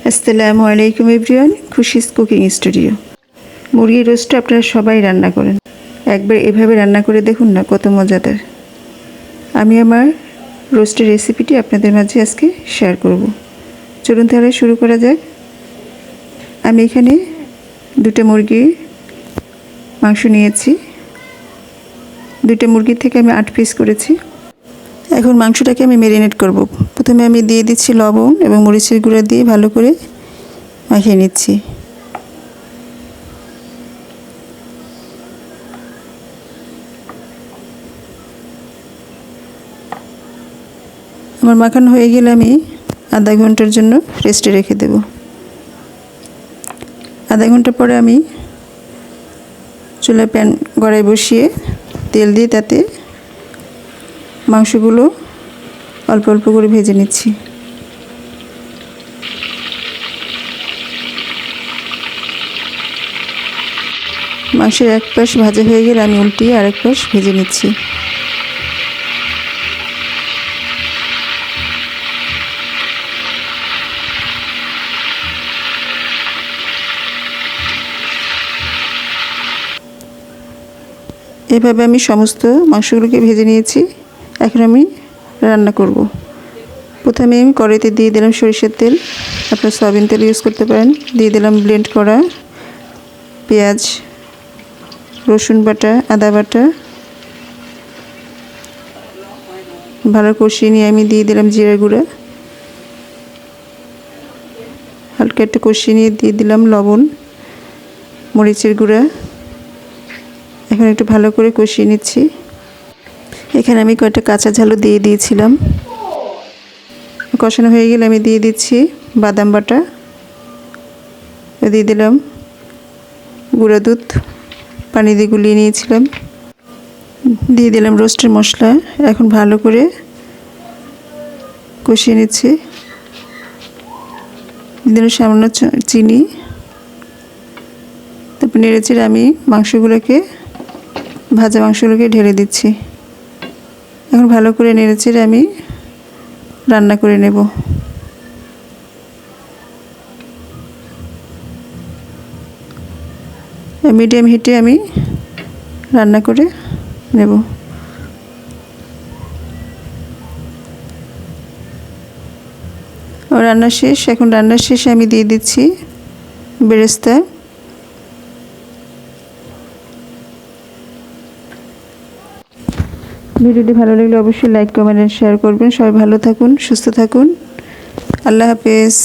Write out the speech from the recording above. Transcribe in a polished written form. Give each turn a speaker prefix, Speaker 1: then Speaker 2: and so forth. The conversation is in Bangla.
Speaker 1: আসসালামু আলাইকুম এভরিওয়ান, খুশিস কুকিং স্টুডিও। মুরগির রোস্ট আপনারা সবাই রান্না করেন, একবার এভাবে রান্না করে দেখুন না, কত মজাদার। আমি আমার রোস্টের রেসিপিটি আপনাদের মাঝে আজকে শেয়ার করব। চলুন তাহলে শুরু করা যাক। আমি এখানে 2টা মুরগির মাংস নিয়েছি। 2টা মুরগির থেকে আমি 8 পিস করেছি। এখন মাংসটাকে আমি ম্যারিনেট করব। প্রথমে আমি দিয়ে দিচ্ছি লবণ এবং মরিচের গুঁড়া দিয়ে ভালো করে মাখিয়ে নিচ্ছি। আমার মাখানো হয়ে গেলে আমি আধা ঘন্টার জন্য রেস্টে রেখে দেব। আধা ঘন্টা পরে আমি চুলায় প্যান গড়ায় বসিয়ে তেল দিয়ে তাতে মাংসগুলো অল্প অল্প করে ভেজে নিচ্ছি। মাংসের এক পাশ ভাজা হয়ে গেলে আমি উল্টিয়ে আরেক পাশ ভেজে নিচ্ছি। এভাবে আমি সমস্ত মাংসগুলোকে ভেজে নিয়েছি। এখন আমি রান্না করব। প্রথমে আমি কড়াইতে দিয়ে দিলাম সরিষার তেল, আপনারা সয়াবিন তেল ইউজ করতে পারেন। দিয়ে দিলাম ব্লেন্ড করা পেঁয়াজ, রসুন বাটা, আদা বাটা। ভালো কষিয়ে নিয়ে আমি দিয়ে দিলাম জিরা গুঁড়া। হালকা একটু কষিয়ে নিয়ে দিয়ে দিলাম লবণ, মরিচের গুঁড়া। এখন একটু ভালো করে কষিয়ে নিচ্ছি। এখানে আমি কয়েকটা কাঁচা ঝালও দিয়ে দিয়েছিলাম। কষানো হয়ে গেলে আমি দিয়ে দিচ্ছি বাদাম বাটা, দিয়ে দিলাম গুঁড়া দুধ, পানি দিয়ে গুলিয়ে নিয়েছিলাম। দিয়ে দিলাম রোস্টের মশলা। এখন ভালো করে কষিয়ে নিচ্ছি। দিয়ে দিলাম সামান্য চিনি। তারপর নেড়েচেড়ে আমি ভাজা মাংসগুলোকে ঢেলে দিচ্ছি। এখন ভালো করে নেড়েচেড়ে আমি রান্না করে নেব। মিডিয়াম হিটে আমি রান্না করে নেব। রান্না শেষ। এখন রান্নার শেষে আমি দিয়ে দিচ্ছি বেরেস্তা। ভিডিওটি ভালো লাগলে অবশ্যই লাইক, কমেন্ট এন্ড শেয়ার করবেন। সবাই ভালো থাকুন, সুস্থ থাকুন। আল্লাহ হাফেজ।